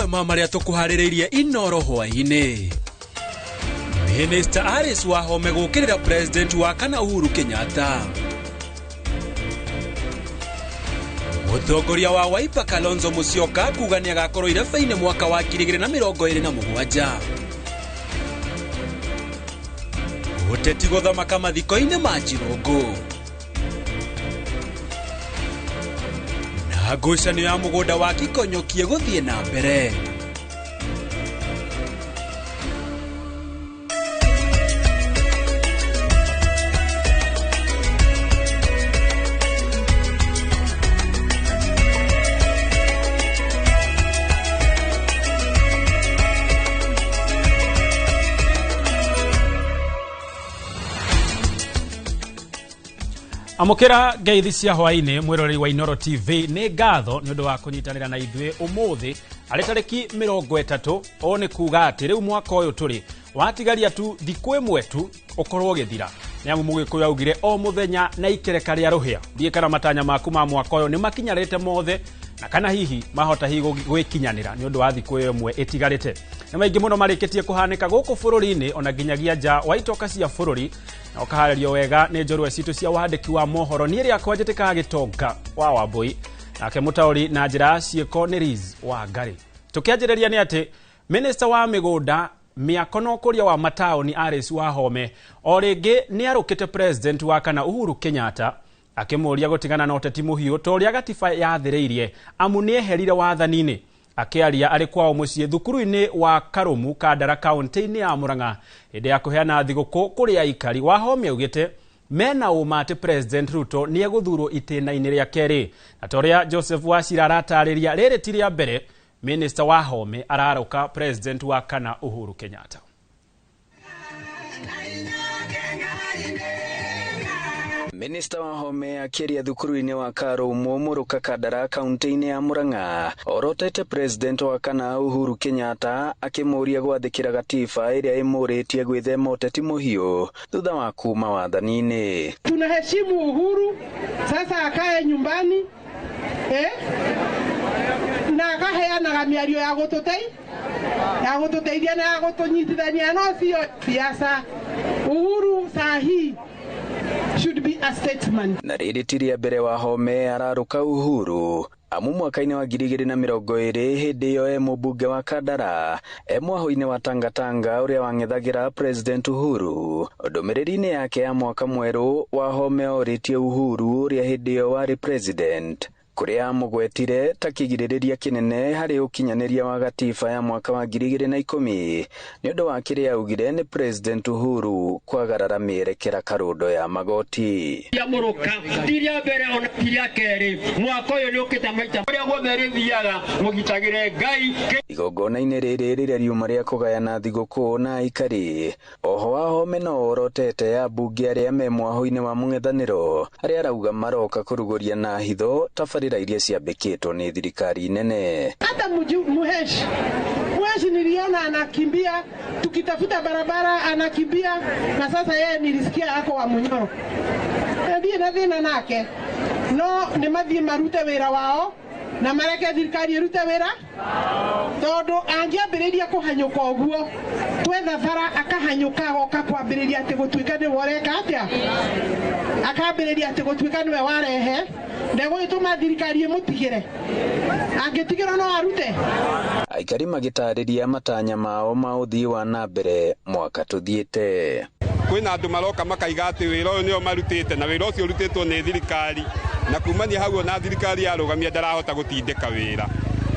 mamwe ma maria tukuhaririirie Inoro hwaini. Minister Alice Wahome gukirira president wa kana Uhuru Kenyatta. Mutongoria wa Wiper Kalonzo Musyoka kuga ni agakorwo irefaine mwaka wa 2027. Uteti guthamaka mathiko-ini ma Chirongo. Na ngucanio ya mugunda wa Kikonyokie guthie na mbere. Amukira ngeithi cia hwaini mwirori wa Inoro TV ni ngatho ni undu wa kunyitanira na ithwe umuthi ari tariki 30 o ni kuga ati riu mwaka uyu turi watigaria tu thikũ ĩmwe tu ukorwo githira ni amu mugikuyu augire o muthenya na ikereka ria ruhia thie kana matanya maku ma mwaka uyu ni makinyarite mothe na kana hihi mahota gwikinyanira ni undu wa thikũ ĩmwe itigarite ni maingi muno marikitie kuhanika guku bururi-ini ona ginyagia nja wa itoka cia bururi na ukaharirio wega ni njorua citu cia wandiki wa mohoro ni ria kwanjitikaga gitonga wa Wambui nake mutauri na njira cieko ni Riz wa Ngari. Tukianjiriria ni ati minister wa migunda miakono kuria wa mataoni Alice Wahome o ringi ni arukite president wa kana Uhuru Kenyatta akimuria gutigana na uteti muhiu toria gatiba yathiriirie amu ni eherire wathanini akiaria ari kwao mucie thukuru-ini wa Karumu Kandara kaunti-ini ya Murang'a indi ya kuheana thiguku kuri aikari. Wahome augite mena uma ati president Ruto ni eguthurwo itena-ini ria keri na toria Joseph Wachira aratariria riri ti ria mbere minister Wahome araruka president wa kana Uhuru Kenyatta. Minister Wahome akiria thukuru-ini wa Karumu Muruka Kandara kaunti-ini ya Murang'a orotete president wa kana Uhuru Kenyatta akimuria gwathikira gatiba iria imuritie gwithema uteti muhiu thutha wa kuma wathanini. Tunaheshimu Uhuru, sasa akae nyumbani na akaheanaga miario ya gututeithia na ya gutunyitithania, no sio siasa. Uhuru sahi should be a statesman. Na riri tiria mbere Wahome araruka Uhuru amu mwaka-ini wa 2020 hindi iyo mubunge wa Kandara mwaho-ini wa Tangatanga uria wang'ethagira president Uhuru. Ndumiriri-ini yake ya mwaka mweru Wahome oritie Uhuru uria hindi iyo wari president kuria mugwetire ta kigiririria kinene hari ukinyaniria wa gatiba ya mwaka wa 2010 ni undu wa kiria augire ni president Uhuru kwagarara mierekera karundo ya magoti ya muruka tiria mbere ona tiria keri mwaka uyu ni ukita maita uria gwothe thiaga mugitagire Ngai. Igongona-ini riri riria riuma ria kugayana thiguku na aikari oho Wahome no orotete ya bunge aria me mwaho-ini wa mung'ethaniro aria arauga maroka kuruguria na hitho tabarira iria ciambikitwo ni thirikari nene. Hata muheshi niliona anakimbia tukitafuta barabara anakimbia, na sasa yeye nilisikia ako wa Munyoro ndiye na thina nake no ni mathie marute wira wao na mareke thirikari irute wira tondu angiambiriria kuhanyuka uguo twetha bara akahanyuka goka kwambiriria ati gutwika ni woreka atia akambiriria ati gutwika niwe warehe ndego ituma thirikari imutigire angitigira no arute. Aikari magitariria matanya mao ma uthii wa na mbere mwaka tuthiite. Kwina andu maroka makaiga ati wira uyu nio marutite na wira ucio urutitwo ni thirikari na kumania hau na thirikari yarugamia ndarahota gutindika wira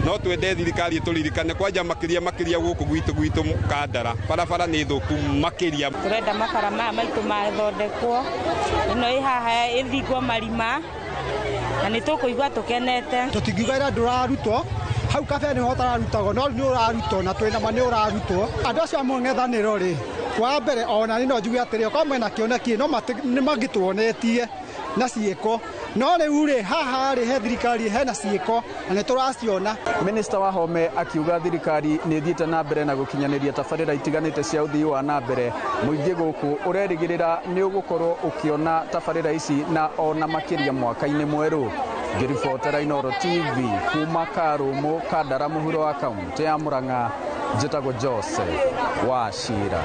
no twende thirikari turirikane kwanja makiria guku gwitu Kandara barabara ni thuku makiria turenda makara maitu mathondekwo ino ihaha ithingwo marima na nitukuigwa tukenete tutingiugaira ndurarutwo hau kabe ni hotararutagwo no ni urarutwo na twina mani urarutwo andu acio amung'ethaniro ri wa mbere ona ni no njuge atiri kwa mwena kioneki no ni magituonetie na cieko no riu ri haha ri he thirikari he na cieko na ni turaciona. Minister Wahome akiuga thirikari ni thiete na mbere na gukinyaniria tabarira itiganite cia uthii wa na mbere muingi guku urerigirira ni ugukorwo ukiona tabarira ici na ona makiria mwaka-ini mweru. ngiribotera Inooro TV kuma Karumu Kandara muhuro wa kaunti ya Murang'a njĩtagwo Joseph Wachira.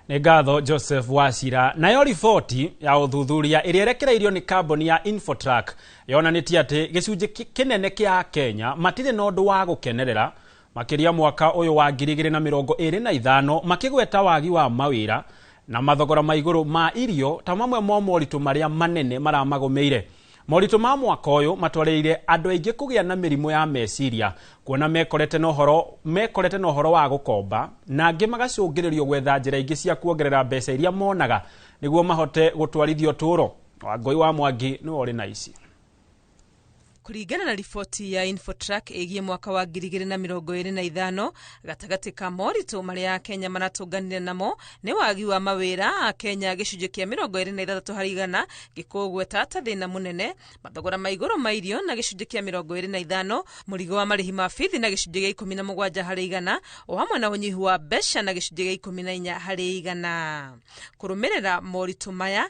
Nĩ ngatho Joseph Wachira. Nayo riboti ya uthuthuria ĩrĩa ĩrekereirio nĩ kambuni ya Infotrack yonanĩtie atĩ gĩcunjĩ kĩnene kĩa Kenya matirĩ na ũndũ wa gũkenerera makĩria mwaka ũyũ wa 2025 makĩgweta wagi wa mawĩra na mathogora ma igũrũ ma irio ta mamwe ma moritũ marĩa manene maramagũmĩire. Moritũ ma mwaka ũyũ matwareire andũ aingĩ kũgĩa na mĩrimũ ya meciria kuona mekorete na ũhoro wa gũkomba na angĩ magacũngĩrĩrio gwetha njĩra ingĩ cia kuongerera mbeca iria monaga nĩguo mahote gũtwarithia ũtũũro. Wangui wa Mwangi nĩ ũrĩ na ici. Kuringana na riboti ya Infotrack ĩgiĩ mwaka wa 2025 gatagatĩ ka moritũ marĩa Kenya maratũnganire namo nĩ wagi wa mawĩra. Kenya gĩcunjĩ kĩa 26% gĩkũgweta ta thĩna mũnene, mathogora ma igũrũ ma irio na gĩcunjĩ kĩa 25%, mũrigo wa marĩhi ma bithi na gĩcunjĩ gĩa 17%, o hamwe na ũnyihu wa mbeca na gĩcunjĩ gĩa 14%. Kũrũmĩrĩra moritũ maya,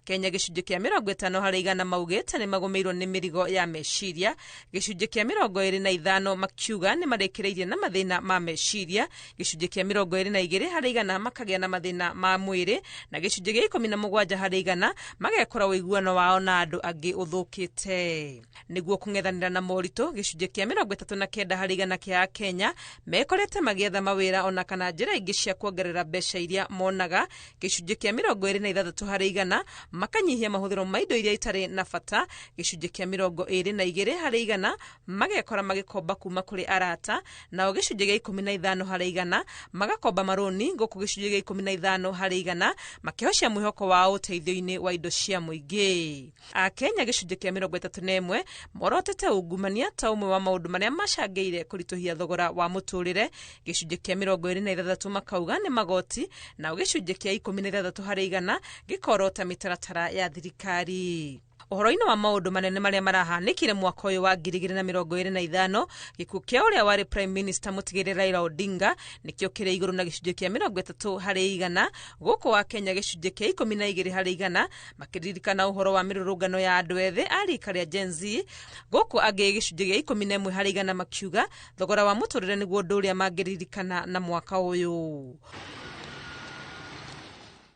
Kenya gĩcunjĩ kĩa 50% maugĩte nĩ magũmĩirwo nĩ mĩrigo ya meciria. Gĩcunjĩ kĩa 25 makiuga nĩ marekereirie na mathĩna ma meciria. Gĩcunjĩ kĩa 22% makagĩa na mathĩna ma mwĩrĩ na gĩcunjĩ gĩa 17% magekora ũiguano wao na andũ angĩ ũthũkĩte. Nĩguo kũng'ethanĩra na moritũ, gĩcunjĩ kĩa 39% kĩa Kenya mekorete magĩetha mawĩra ona kana njĩra ingĩ cia kuongerera mbeca iria monaga. Gĩcunjĩ kĩa 26% makanyihia mahũthĩro ma indo iria itarĩ na bata. Gĩcunjĩ kĩa 22% magekora magĩkomba kuma kũrĩ arata, nao gĩcunjĩ gĩa 15% magakomba maroni, gũkũ gĩcunjĩ gĩa 15% makĩhocia mwĩhoko wao ũteithio-inĩ wa indo cia mũingĩ. Akenya gĩcunjĩ kĩa 31 morotete ungumania ta ũmwe wa maũndũ marĩa macangĩire kũritũhia thogora wa mũtũrĩre. Gĩcunjĩ kĩa 26 makauga nĩ magoti, nao gĩcunjĩ kĩa 16% gĩkorota mĩtaratara ya thirikari. Ũhoro-inĩ wa maũndũ manene marĩa marahanĩkire mwaka ũyũ wa 2025, gĩkuũ kĩa ũrĩa warĩ Prime Minister mũtigĩrĩre Raila Odinga nĩkĩo kĩrĩ igũrũ na gĩcunjĩ kĩa 30%, gũkũ wa Kenya gĩcunjĩ kĩa 12% makĩririkana ũhoro wa mĩrũrũngano ya andũ ethĩ a rika rĩa Gen Z, gũkũ angĩ gĩcunjĩ gĩa 11% makiuga thogora wa mũtũrĩre nĩguo ũndũ ũrĩa mangĩririkana na mwaka ũyũ.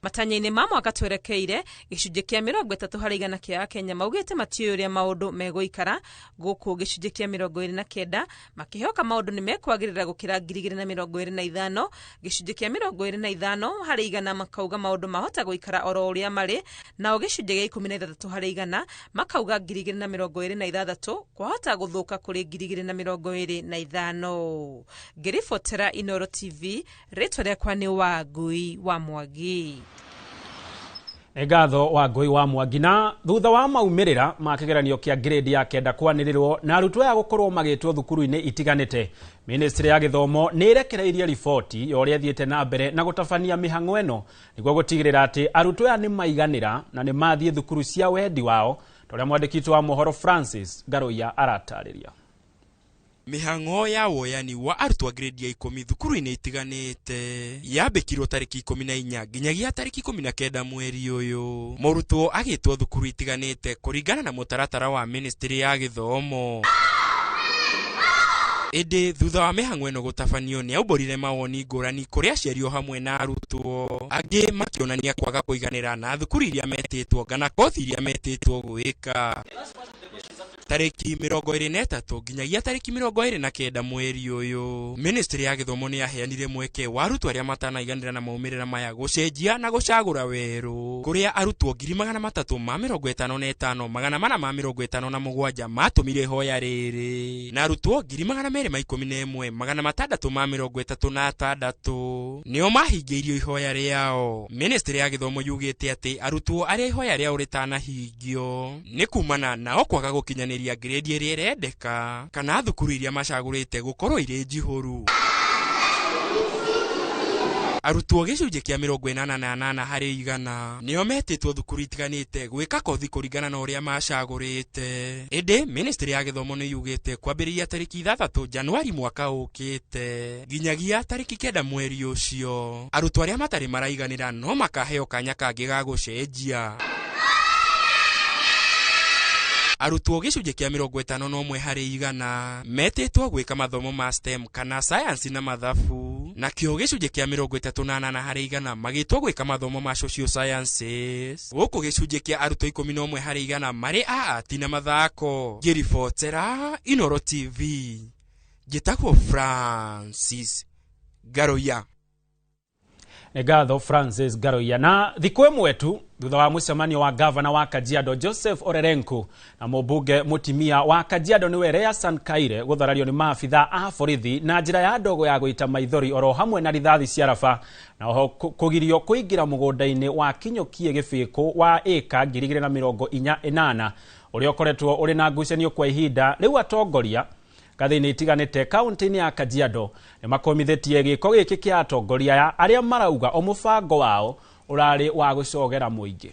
Matanya-inĩ ma mwaka twerekeire, gĩcunjĩ kĩa 30% kĩa Kenya maugĩte matiũĩ ũrĩa maũndũ megũikara, gũkũ gĩcunjĩ kĩa 29 makĩhoka maũndũ nĩ mekwagĩrĩra gũkĩra 2025. Gĩcunjĩ kĩa 25% makauga maũndũ mahota gũikara oro ũrĩa marĩ, nao gĩcunjĩ gĩa 13% makauga 2026 kwahota gũthũka kũrĩ 2025. Ngĩribotera Inooro TV, rĩtwa rĩakwa nĩ Wangui wa Mwangi. Ngatho Wangui wa Mwangi. Na thutha wa maumĩrĩra ma kĩgeranio kĩa grade ya 9 kwanĩrĩrwo na arutwo ya gũkorwo magĩtwo thukuru-inĩ itiganĩte, Ministry ya Gĩthomo nĩ ĩrekereirie riboti ya ũrĩa thiĩte na mbere na gũtabania mĩhang'o ĩno nĩguo gũtigĩrĩra atĩ arutwo aya nĩ maiganĩra na nĩ mathiĩ thukuru cia wendi wao, torĩa mwandĩki wa mohoro Francis Garoya aratarĩria. Mĩhang'o ya woyani wa arutwo grade ya 10 thukuru-inĩ itiganĩte yambĩkirwo tarĩki 14 nginyagia tarĩki 19 mweri ũyũ. Mũrutwo agĩtwo thukuru itiganĩte kũringana na mũtaratara wa Ministry ya Gĩthomo. Ĩndĩ thutha wa mĩhang'o ĩno gũtabanio nĩ aumborire mawoni ngũrani kũrĩ aciari hamwe na arutwo. Angĩ makĩonania kwaga kũiganĩra na thukuru iria metĩtwo kana kothi iria metĩtwo gwĩka. Tarĩki 23 nginyagia tarĩki 29 mweri ũyũ, Ministry ya Gĩthomo nĩ yaheanire mweke wa arutwo arĩa matanaiganĩra na maumĩrĩra maya gũcenjia na gũcagũra werũ, kũrĩa arutwo 355,457 matũmire ihoya rĩrĩ na arutwo 211,636 nĩo mahingĩirio ihoya rĩao. Ministry ya Gĩthomo yugĩte atĩ arutwo arĩa ihoya rĩao rĩtanahingio nĩ kumana nao kwaga gũkinyanĩria grade ĩrĩa ĩrendeka kana thukuru iria macagũrĩte gũkorwo irĩ njihũru. Arutwo gĩcunjĩ kĩa 88 harĩ 100 nĩo metĩtwo thukuru itiganĩte gwĩka kothi kũringana na ũrĩa macagũrĩte. Ĩndĩ Ministry ya Gĩthomo nĩ yugĩte kwambĩrĩria tarĩki 3 Januari mwaka ũkĩte nginyagia tarĩki 9 mweri ũcio, arutwo arĩa matarĩ maraiganĩra no makaheo kanya kangĩ ga gũcenjia. arutwo gĩcunjĩ kĩa 51 harĩ 100 metĩtwo gwĩka mathomo ma STEM kana science na mathabu, na kĩo gĩcunjĩ kĩa 38 harĩ 100 magĩtwo gwĩka mathomo ma social sciences. Gũkũ gĩcunjĩ kĩa arutwo 11 harĩ 100 marĩ ati na mathako. Ngĩribotera Inooro TV, njĩtagwo Francis Garoya. Ngatho Francis Garoya. Na thikũ ĩmwe tu thutha wa mũcemanio wa gavana wa Kajiado Joseph Orerenko na mũmbunge mũtimia wa Kajiado nĩwe Lea Sankaire gũtharario nĩ maabitha a borithi na njĩra ya ndogo ya gũita maithori oro hamwe na rithathi cia raba, na oho kũgirio kũingĩra mũgũnda-inĩ wa Kinyũkie gĩbĩkũ wa ĩka 248 ũrĩa ũkoretwo ũrĩ na ngucanio kwa ihinda. Rĩu atongoria ngathĩ-inĩ itiganĩte kaunti-inĩ ya Kajiado nĩ makomithitie gĩko gĩkĩ kĩa atongoria ya arĩa marauga o mũbango wao ũrarĩ wa gũcogera mũingĩ.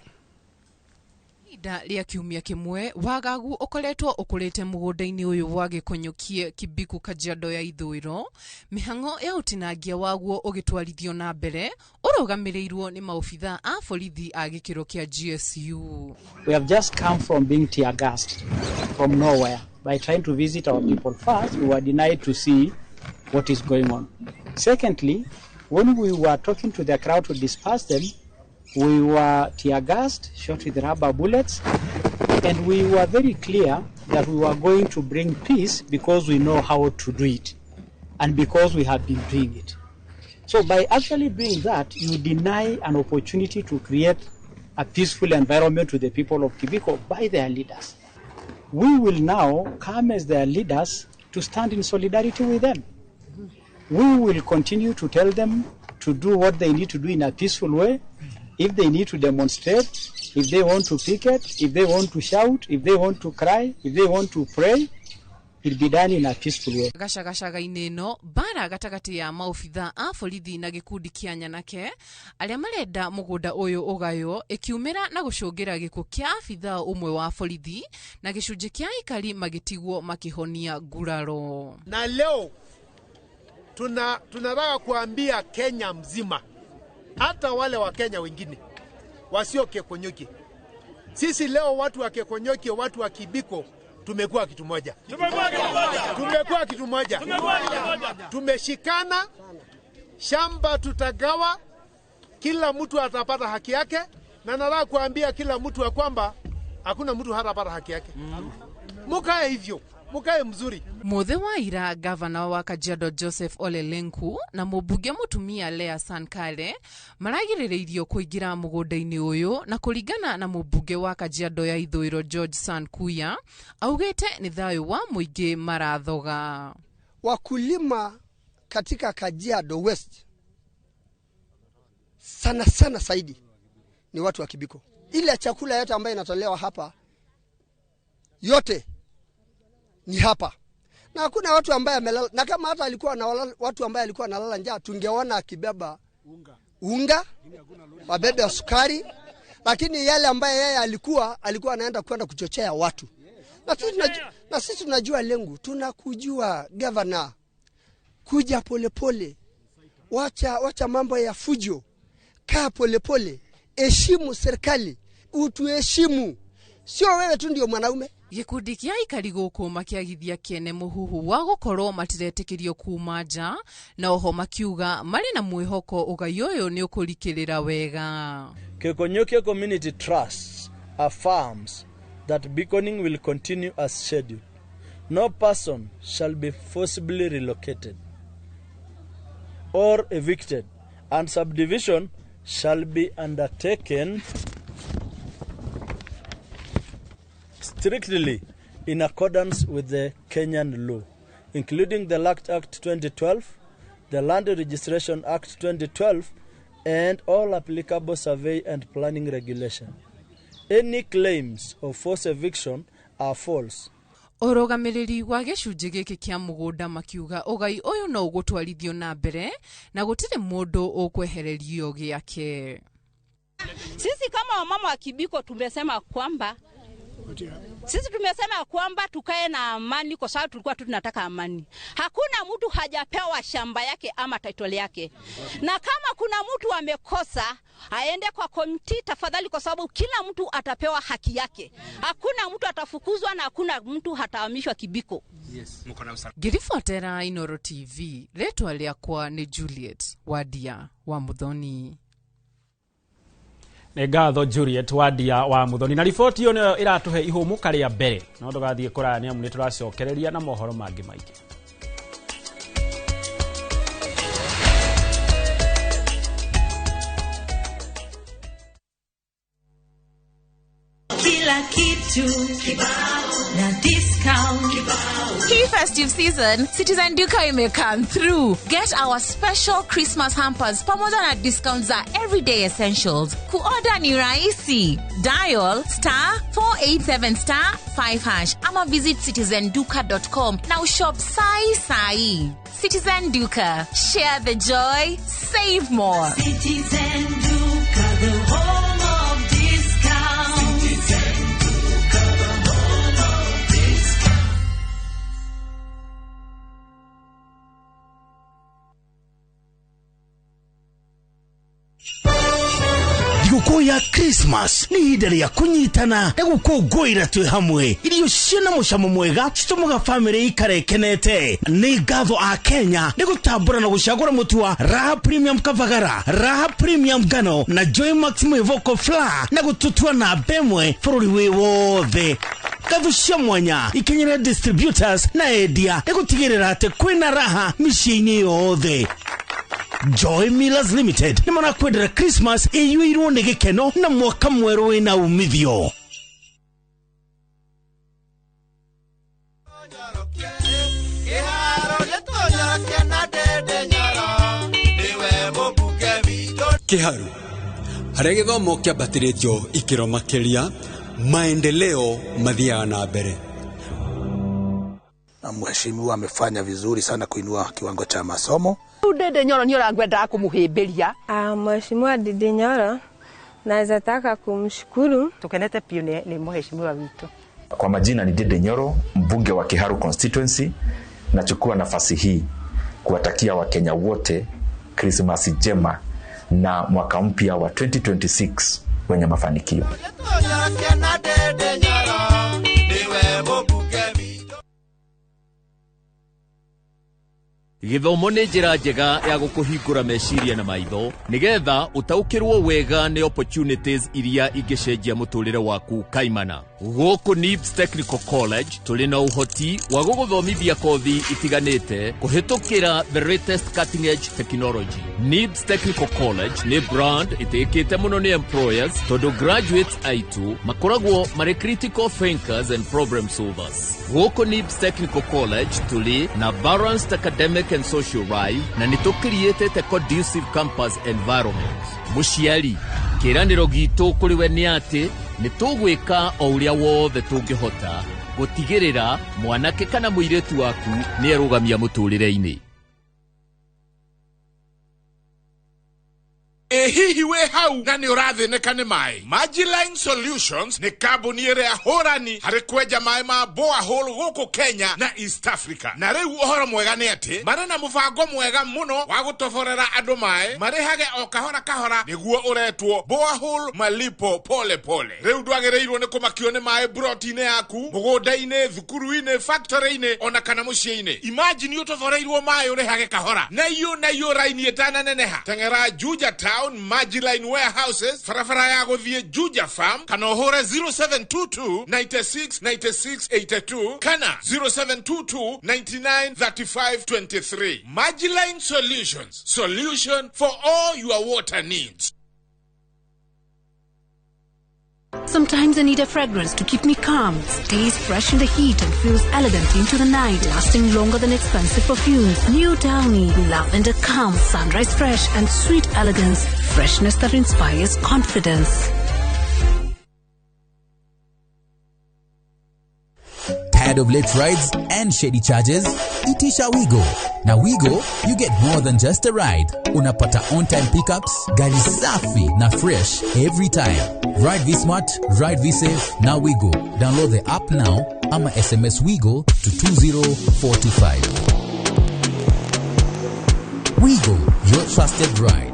Ihinda rĩa kiumia kĩmwe wagagu ũkoretwo ũkũrĩte mũgũnda-inĩ ũyũ wa Gĩkonyũkie Kĩbiku Kajiado ya ithũĩro, mĩhang'o ya ũtinangia waguo ũgĩtwarithio na mbere ũrũgamĩrĩirwo nĩ maobitha a borithi a gĩkĩro kĩa GSU. We have just come from being tear gassed from nowhere. By trying to visit our people first, we were denied to see what is going on. Secondly, when we were talking to the crowd to disperse them, we were tear gassed, shot with rubber bullets, and we were very clear that we were going to bring peace because we know how to do it and because we have been doing it. So by actually doing that, you deny an opportunity to create a peaceful environment to the people of Kibiko by their leaders. We will now come as their leaders to stand in solidarity with them. We will continue to tell them to do what they need to do in a peaceful way. If they need to demonstrate, if they want to picket, if they want to shout, if they want to cry, if they want to pray, it'll be done in a peaceful way. Gacagacaga-inĩ ĩno bara gatagatĩ ya maobitha a borithi na gĩkundi kĩa Nyanake arĩa marenda mũgũnda ũyũ ũgayo ĩkiumĩra na gũcũngĩra gĩkuũ kĩa abitha ũmwe wa borithi na gĩcunjĩ kĩa aikari magĩtigwo makĩhonia nguraro. Na leo tunataka kuambia Kenya mzima, hata wale wa Kenya wengine wasio Gĩkonyũkie, sisi leo watu wa Gĩkonyũkie, watu wa Kibiko tumekuwa kitu moja. Tumekuwa kitu moja. Tumeshikana, shamba tutagawa, kila mtu atapata haki yake, na nataka kuambia kila mtu wa kwamba hakuna mtu hatapata haki yake. Mukae hivyo, mukae mzuri. Mothe wa ira gavana wa Kajiado Joseph Ole Lenku na mũmbunge mũtumia Lea Sankaire maragĩrĩrĩirio kũingĩra mũgũnda-inĩ ũyũ, na kũringana na mũmbunge wa Kajiado ya ithũĩro George Sankuya augĩte nĩ thayũ wa mũingĩ marathoga. Wakulima katika Kajiado West sana zaidi ni watu wa Kibiko. Ile chakula yote ambayo inatolewa hapa yote ni hapa. Na hakuna watu ambaye amelala, na kama hata alikuwa na watu ambaye alikuwa analala njaa tungeona akibeba unga, wabebe sukari, lakini yale ambaye yeye alikuwa anaenda kwenda kuchochea watu. Na sisi tunajua lengo, tunakujua governor, kuja polepole, wacha mambo ya fujo, kaa polepole, heshimu serikali, utuheshimu, sio wewe tu ndio mwanaume. Gĩkundi kĩa aikari gũkũ makĩagithia kĩene mũhuhu wa gũkorwo matiretĩkĩrio kuma nja, na oho makiuga marĩ na mwĩhoko ũgai ũyũ nĩ ũkũrikĩrĩra wega. Gĩkonyũkie Community Trust affirms that beaconing will continue as scheduled. No person shall be forcibly relocated or evicted, and subdivision shall be undertaken strictly in accordance with the Kenyan law, including the Land Act 2012, the Land Registration Act 2012, and all applicable survey and planning regulation. Any claims of forced eviction are false. Ũrũgamĩrĩri wa gĩcunjĩ gĩkĩ kĩa mũgũnda makiuga ũgai ũyũ no ũgũtwarithio na mbere na gũtirĩ mũndũ ũkwehererio gĩake. Sisi kama wamama wa Kibiko tumesema kwamba Sisi tumesema kwamba tukae na amani kwa sababu tulikuwa tunataka amani. Hakuna mtu hajapewa shamba yake ama title yake. Na kama kuna mtu amekosa, aende kwa komiti tafadhali, kwa sababu kila mtu atapewa haki yake. Hakuna mtu atafukuzwa na hakuna mtu hatahamishwa kibiko. Yes. Ngirifuatera Inoro TV, retwa liakwa ni Juliet Wadia wa Muthoni. Negatho Juliet Wadia wa Muthoni. Na riboti iyo niyo iratuhe ihumu karia mbere. No tugathie kurania amu ni turacokereria na mohoro mangi maingi. Kila kitu kibao na discount kibao. Hii festive season, Citizen Duka ime come through. Get our special Christmas hampers pamoja na discounts za everyday essentials. Kuorder ni rahisi. Dial *487*5# ama visit citizenduka.com na ushop sai. Citizen Duka. Share the joy, save more. Citizen Duka, the home of discount. Citizen Duka, the home of discount. Thigũkũ ya Christmas ni ihinda rĩa kũnyitana na gũkũngũĩra twĩ hamwe. Irio ciĩna mũcamo mwega citũmaga famĩlĩ ikare ikenete. Nĩ ngatho a Kenya nĩ gũtambũra na gũcagũra mũtu wa Raha Premium Kavagara, Raha Premium Ngano na Joy Maximo Vocal Flour na gũtũtua na bemwe bũrũri wĩ wothe. Ngatho cia mwanya ikenyera distributors na endia nĩ gũtigĩrĩra atĩ kwĩna raha mĩciĩ-inĩ yothe. Joy Millers Limited ni marakwendera Christmas iyuirwo nĩ gĩkeno na mwaka mwerũ wĩna umithio. Kiharu harĩa gĩthomo kĩambatĩrĩtio ikĩro makĩria, maendeleo mathiaga na mbere. Na mheshimiwa amefanya vizuri sana kuinua kiwango cha masomo. Dede Nyoro ndio angwenda kumuhimbiria. Mheshimiwa Dede Nyoro naweza taka kumshukuru. Tukenete pia ni mheshimiwa wetu. Kwa majina ni Dede Nyoro, mbunge wa Kiharu constituency. Nachukua nafasi hii kuwatakia Wakenya wote Christmas njema na mwaka mpya wa 2026 wenye mafanikio. Githomo nĩ njĩra njega ya gũkũhingũra meciria na maitho nigetha utaukĩrwo wega nĩ opportunities iria ingĩcenjia mũtũrĩre waku kaimana. Gũkũ NIBS Technical College tũrĩ na ũhoti wa gũgũthomithia kothi itiganĩte kũhĩtũkĩra the latest cutting edge technology. NIBS Technical College nĩ brand ĩtĩkĩte mũno nĩ employers tondũ graduates aitũ makoragwo marĩ critical thinkers and problem solvers. Gũkũ NIBS Technical College tũrĩ na balanced academic and social life na nĩtũkĩriĩtĩte conducive campus environment. Mũciari, kĩranĩro gitũ kũrĩ we nĩ atĩ nĩtũgwĩka o ũrĩa wothe tũngĩhota gũtigĩrĩra mwanake kana mũirĩtu waku nĩarũgamia mũtũrĩre-inĩ. Hihi we hau na ni ũrathĩnĩka nĩ maĩ. Magiline Solutions ni kambuni ĩrĩa hũrani harĩ kwenja maĩ ma borehole gũkũ Kenya na East Africa. Na rĩu ũhoro mwega nĩ atĩ marĩ na mũbango mwega mũno wa gũtoborera andũ maĩ marĩhage o kahora kahora nĩguo ũretwo borehole malipo pole pole. Rĩu ndwagĩrĩirwo nĩ kũmakio nĩ maĩ broti-inĩ yaku, mũgũnda-inĩ, thukuru-inĩ, factory-inĩ ona kana mũciĩ-inĩ. Imagine ũtoboreirwo maĩ ũrĩhage kahora. Na iyo raini ĩtananeneha. Teng'era Juja Town Magiline Warehouses, farafara ya gũthiĩ Juja Farm, kana ũhũre 0722 96 96 82 kana 0722 99 35 23. Magiline Solutions, solution for all your water needs. Sometimes I need a fragrance to keep me calm, stays fresh in the heat and feels elegant into the night, lasting longer than expensive perfumes. New Downy, lavender calm, sunrise fresh and sweet elegance, freshness that inspires confidence. Tired of late rides and shady charges? Itisha Wigo. Na Wigo, you get more than just a ride. Unapata on-time pickups, gari safi na fresh every time. Ride V-Smart, ride V-Safe, na Wigo. Download the app now, ama SMS Wigo to 20425. Wigo, your trusted ride.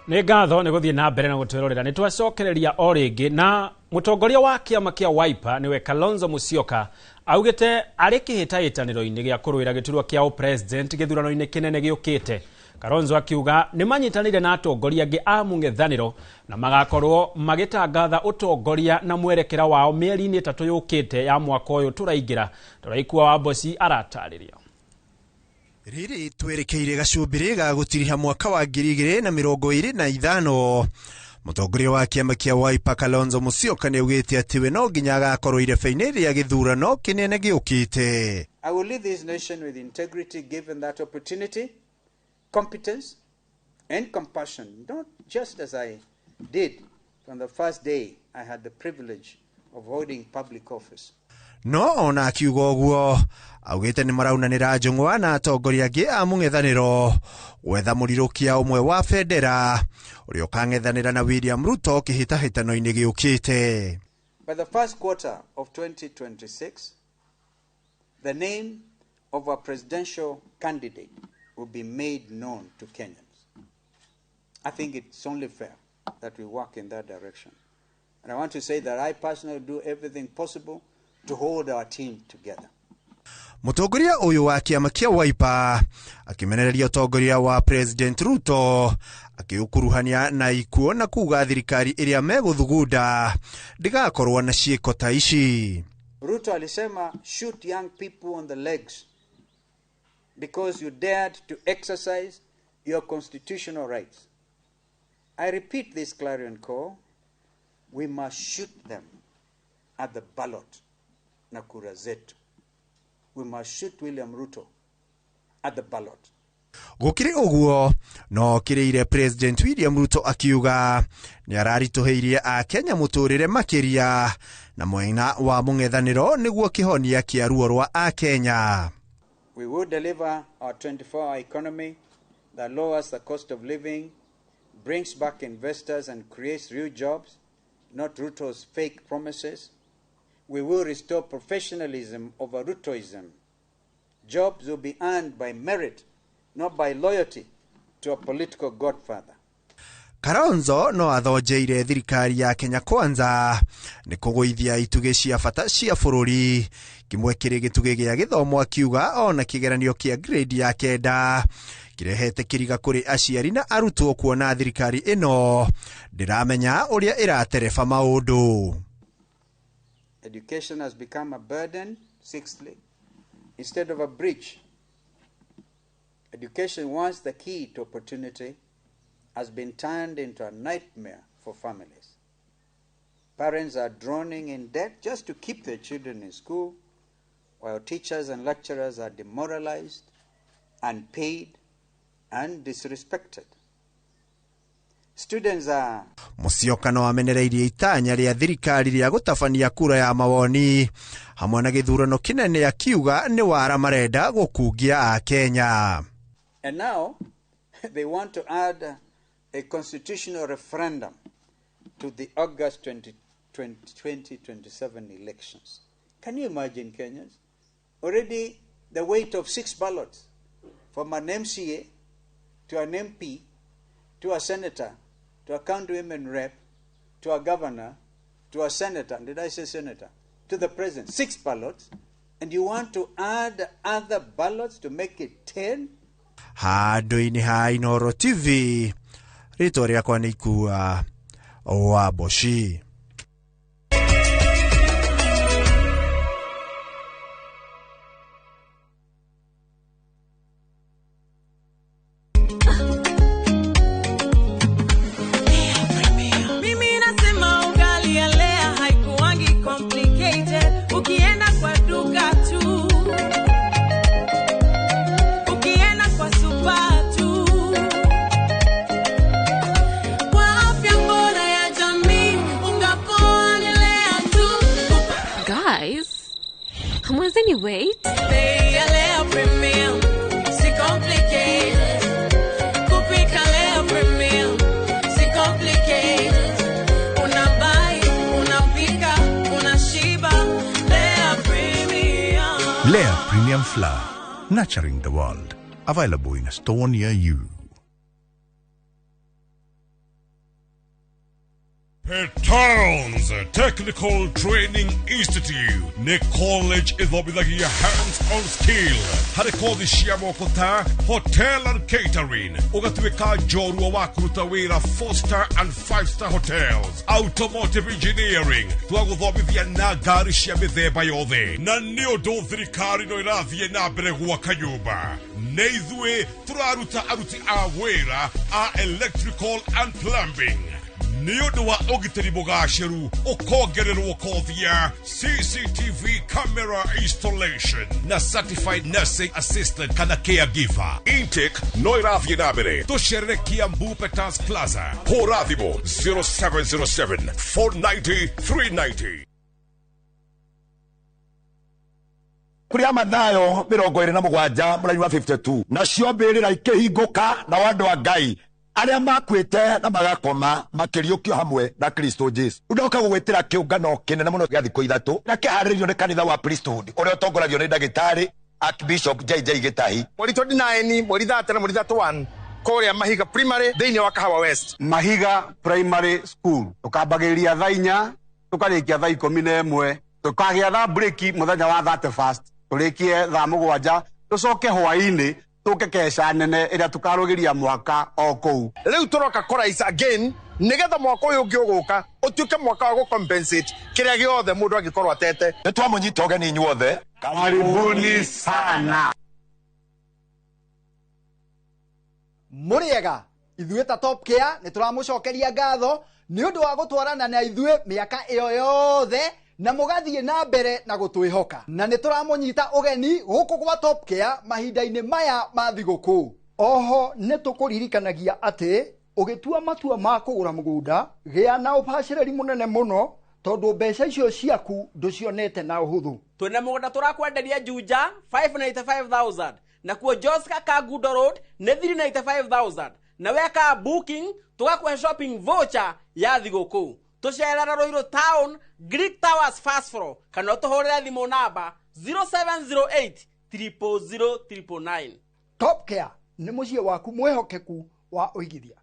Nĩ ngatho nĩ gũthiĩ na mbere na gũtwĩrorera. Nĩ twacokereria o rĩngĩ na mũtongoria wa kĩama kĩa Wiper nĩwe Kalonzo Musyoka augĩte arĩ kĩhĩtahĩtanĩro-inĩ gĩa kũrũĩra gĩturwa kĩa president gĩthurano-inĩ kĩnene gĩũkĩte. Kalonzo akiuga nĩ manyitanĩire na atongoria angĩ a mũng'ethanĩro na magakorwo magĩtangatha ũtongoria na mwerekera wao mĩeri-inĩ 3 yũkĩte ya mwaka ũyũ tũraingĩra. Tũraikua wa Bosi aratarĩria. Riri twerekeire gacumbĩrĩ ga gũtiriha mwaka wa 2025. Mũtongoria wa kĩama kĩa Wiper Kalonzo Musyoka nĩ augĩte atĩ we no nginya agakorwo irebe-inĩ rĩa gĩthurano kĩnene gĩũkĩte. I will lead this nation with integrity given that opportunity, competence and compassion, not just as I did from the first day I had the privilege of holding public office. No ona akiuga ũguo augĩte nĩ maraunanĩra njũng'wa na atongoria angĩ a mũng'ethanĩro gwetha mũrirũkia ũmwe wa bendera ũrĩa ũkang'ethanĩra na William Ruto kĩhĩtahĩtano-inĩ gĩũkĩte. By the first quarter of 2026, the name of a presidential candidate will be made known to Kenyans. I think it's only fair that we work in that direction. And I want to say that I personally do everything possible to hold our team together. Mũtongoria ũyũ wa kĩama kĩa Wiper akĩmenereria ũtongoria wa President Ruto akiukuruhania na ikuo na kuga thirikari ĩrĩa megũthugunda ndigakorwo na ciĩko ta ici. Ruto alisema shoot young people on the legs because you dared to exercise your constitutional rights. I repeat this clarion call, we must shoot them at the ballot na kura zetu. We must shoot William Ruto at the ballot. Gũkĩrĩ ũguo no kĩrĩire President William Ruto akiuga nĩ araritũhĩirie a Kenya mũtũrĩre makĩria na mwena wa mũng'ethanĩro nĩguo kĩhonia kĩa ruo rwa a Kenya. We will deliver our 24-hour economy that lowers the cost of living, brings back investors and creates real jobs, not Ruto's fake promises. We will restore professionalism over Rutoism. Jobs will be earned by merit, not by loyalty to a political godfather. Kalonzo no athonjeire thirikari ya Kenya Kwanza nĩ kũgũithia itugĩ cia bata cia bũrũri kimwe kĩrĩ gĩtugĩ gĩa gĩthomo akiuga ona kĩgeranio kĩa grade ya 9 kirehete kiriga kuri aciari na arutwo kuona thirikari ĩno ndiramenya ũrĩa ĩratereba maũndũ. Education has become a burden, sixthly, instead of a bridge. Education, once the key to opportunity, has been turned into a nightmare for families. Parents are drowning in debt just to keep their children in school, while teachers and lecturers are demoralized, unpaid, and disrespected. Students are... Musyoka no amenereirie itanya rĩa thirikari rĩa gũtabania kura ya mawoni hamwe na gĩthurano kĩnene akiuga nĩ wara marenda gũkungia a Kenya. And now they want to add a constitutional referendum to the August 2027 elections. Can you imagine, Kenyans? Already the weight of 6 ballots from an MCA to an MP to a senator to a county women rep to a governor to a senator, did I say senator, to the president, 6 ballots, and you want to add other ballots to make it 10? Handũ-inĩ ha Inooro TV, rĩtwa rĩakwa nĩ Ikua wa Boshi. guys. Hamwezeni wait? Lea Premium, si complicated. Kupika Lea Premium, si complicated. Unabai, unapika, unashiba. Lea Premium. Lea Premium Flour, nurturing the world. Available in a store near you. Petowns Technical Training Institute ni college idhobithagia hands-on skill hari kothi cia moko ta hotel and catering ugatwika jorua wa kuruta wira 4-star and 5-star hotels, automotive engineering twaguthomithia na ngari cia mithemba yothe na ni undu thirikari no irathie na mbere gwaka nyumba na ithue turaruta aruti a wira a electrical and plumbing ni undu wa ugitiri mugashiru ukongererwo kothi ya CCTV camera installation na certified nursing assistant kana caregiver. Intake no irathie na mbere tucerere Kiambu Petans Plaza hura thimu 0707 490 390. Kuria mathayo 27 mũraini wa 52 nacio mbĩrĩra ikĩhingũka na wandu wa Ngai aria makwite na magakoma makiriukio hamwe na Kristo Jesu. Undoka gugwitira kiungano kinene muno gĩa thikũ ithatũ na kĩharĩrĩrio nĩ kanitha wa priesthood ũrĩa ũtongoragio nĩ ndagĩtarĩ Archbishop JJ Gitahi. Mweri 29 mweri 30 na mweri 31 kũrĩa Mahiga Primary thĩinĩ wa Kahawa West. Mahiga Primary School tukambagĩrĩria thaa 4 tukarĩkia thaa 11 tukagĩa thaa break mũthenya wa 31st tũrĩkie thaa 7 tucoke hwaĩ-inĩ tuke kesha nene ĩrĩa tukarũgĩria mwaka o kũu. Rĩu tũroka kũraica again nigetha mwaka ũyũ ũngĩ ũgũka ũtuĩke mwaka wa gũcompensate kĩrĩa gĩothe mũndũ angĩkorwo atete. Nĩ twamũnyita ũgeni inyuothe. Karibuni sana. Mũrĩega, ithuĩ ta Top Care nĩ tũramũcokeria ngatho nĩ ũndũ wa gũtwarana na ithuĩ mĩaka ĩyo yothe na mũgathiĩ na mbere na gũtwĩhoka. Na nĩ tũramũnyita ũgeni gũkũ gwa Top Care mahinda-inĩ maya ma thigũkũ. Oho nĩ tũkũririkanagia atĩ ũgĩtua matua ma kũgũra mũgũnda gĩa na ũbacĩrĩri mũnene mũno tondũ mbeca icio ciaku ndũcionete na ũhũthũ. Twĩna mũgũnda tũrakwenderia Juja 595,000 na kuo Joska Kagudo Road nĩ 395,000 na weka booking tũgakũhe shopping voucher ya thigũkũ. Tucerera Ruiru Town Greek Towers first floor kana tuhurire thimu namba 0708 000 999. Top Care nĩ mũciĩ waku mwĩhokeku wa ũigithia.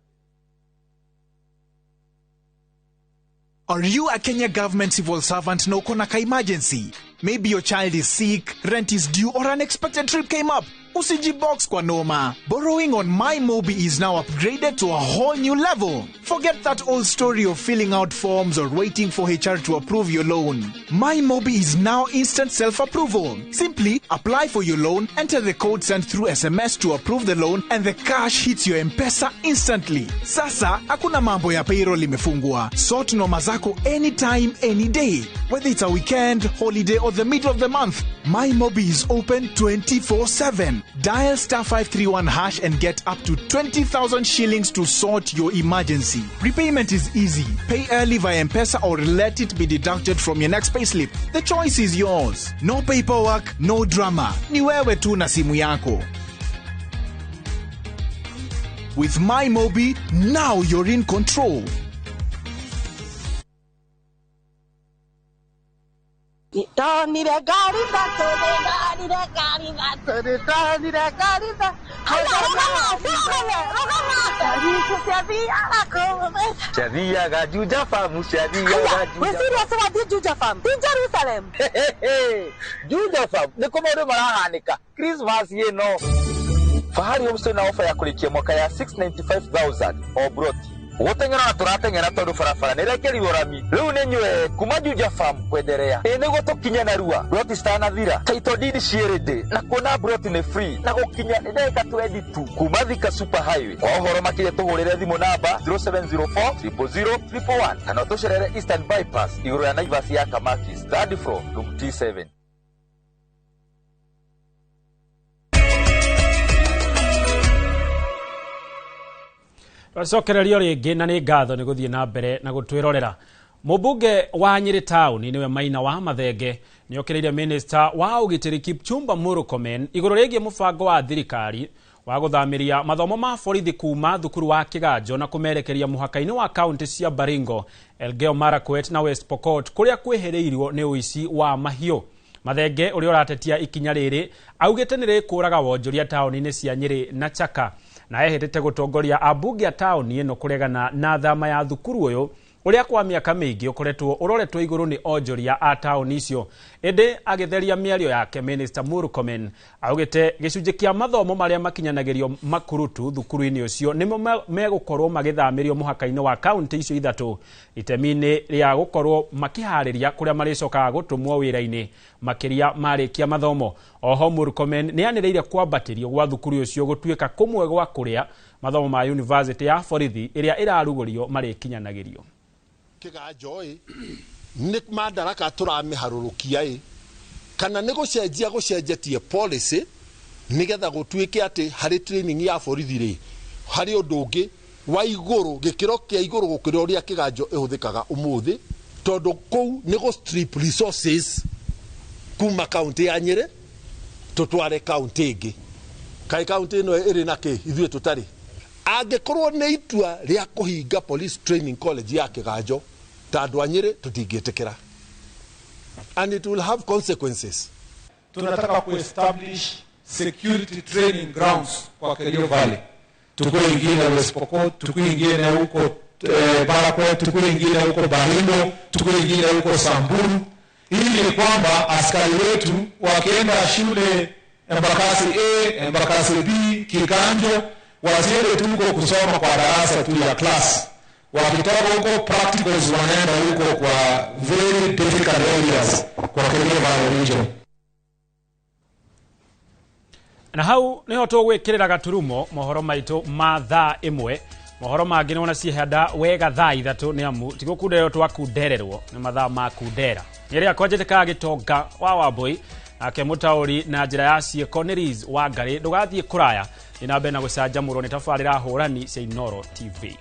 Are you a Kenya government civil servant no konaka emergency? Maybe your child is sick, rent is due, or unexpected trip came up. Usijibox kwa noma. Borrowing on MyMobi is now upgraded to a whole new level. Forget that old story of filling out forms or waiting for HR to approve your loan. MyMobi is now instant self-approval. Simply apply for your loan, enter the code sent through SMS to approve the loan, and the cash hits your M-Pesa instantly. Sasa, hakuna mambo ya payroll imefungwa. Sort noma zako anytime, any day. Whether it's a weekend, holiday, or the middle of the month, MyMobi is open 24/7. Dial *531# and get up to 20,000 shillings to sort your emergency. Repayment is easy. Pay early via M-Pesa or let it be deducted from your next payslip. The choice is yours. No paperwork, no drama. Ni wewe tu na simu yako. With MyMobi, now you're in control. Shadia Juja Farm, Shadia Juja Farm, in Jerusalem. Juja Farm, the Komodo Marahanika, Christmas, you know. Fahari Homestay na offer ya kulikia mwaka ya 695,000 or broti. Wotengera na turatengera tondu farafara nirekeri urami riu ninywe kuma Juja Farm kwenderea ene gutukinya na rua broti stana thira title deed cierede na kuona broti ni free na gukinya ndeka 22 kuma Thika Super Highway kwa uhoro makire tugurire thimu namba 0704 000 111 kana tucerere Eastern Bypass iguru ya Naivas ya Kamakis third floor room T7. Twacokererio rĩngĩ na nĩ ngatho nĩ gũthiĩ na mbere na gũtwĩrorera Mũmbunge wa Nyeri Town niwe Maina wa Mathenge nĩokĩrĩire Minister wa ũgitĩri Kipchumba Murkomen igũrũ rĩgiĩ mũbango wa thirikari wa gũthamiria mathomo ma borithi kuma thukuru wa Kĩganjo na kũmerekeria mũhaka-inĩ wa kaunti cia Baringo, Elgeyo Marakwet na West Pokot kũrĩa kwĩhĩrĩirwo nĩ ũici wa mahiũ. Mathenge ũrĩa ũratetia ikinya rĩrĩ augĩte nĩ rĩkũraga wonjoria taũni-inĩ cia Nyeri na Chaka, na ehĩtĩte gũtongoria ambunge a taũni ĩno kũregana na thama ya thukuru ũyũ ũrĩa kwa mĩaka mĩingĩ ũkoretwo ũroretwo igũrũ nĩ onjoria a taũni icio. Ĩndĩ agĩtheria mĩario yake, Minister Murkomen augĩte gĩcunjĩ kĩa mathomo marĩa makinyanagĩrio makurutu thukuru-inĩ ũcio nĩmo megũkorwo magĩthamĩrio mũhaka-inĩ wa kaunti icio ithatũ, itemi-inĩ rĩa gũkorwo makĩharĩria kũrĩa marĩcokaga gũtũmwo wĩra-inĩ makĩria marĩkia mathomo. Oho Murkomen nĩanĩrĩire kwambatĩrio gwa thukuru ũcio gũtuĩka kũmwe gwa kũrĩa mathomo ma university ya borithi ĩrĩa ĩrarugũrio marĩkinyanagĩrio. Kĩganjo nĩ mandaraka tũramĩharũrũkia kana nĩ gũcenjetie policy nĩgetha gũtuĩke atĩ harĩ training ya borithi harĩ ũndũ ũngĩ wa igũrũ, gĩkĩro kĩa igũrũ gũkĩra ũrĩa Kĩganjo ĩhũthĩkaga ũmũthĩ, tondũ kũu nĩ gũ strip resources kuma kaunti ya Nyeri tũtware kaunti ĩngĩ. Kaĩ kaunti ĩno ĩrĩ na kĩ ithuĩ tũtarĩ? Angĩkorwo nĩ itua rĩa kũhinga police training college ya Kĩganjo, ta andũ a Nyeri tũtingĩtĩkĩra, and it will have consequences. Tunataka kuestablish security training grounds kwa Kerio Valley, tukue ingine West Pokot, tukue ingine huko Marakwet, tukue ingine huko Baringo, tukue ingine huko Samburu, ili kwamba askari wetu wakienda shule Embakasi A, Embakasi B, Kĩganjo wasiende tu huko kusoma kwa darasa tu ya class, wakitoka huko practicals wanaenda huko kwa very difficult areas kwa Kerio Valley region. Na hau niho tũgwĩkĩrĩra gaturumo mohoro maitũ ma thaa ĩmwe. Mohoro mangĩ nĩwona ciehanda wega thaa ithatũ nĩ amu tigũkundererwo twakundererwo nĩ mathaa ma kundera. Nĩrĩa kwanjĩtĩkaga Gĩtonga wa Wambũi nake mũtaũri na njĩra ya ciĩko nĩ Liz Wangarĩ. Ndũgathiĩ kũraya, ĩna mbere na gũcanjamũrwo nĩ tabarĩra hũrani cia Inooro TV.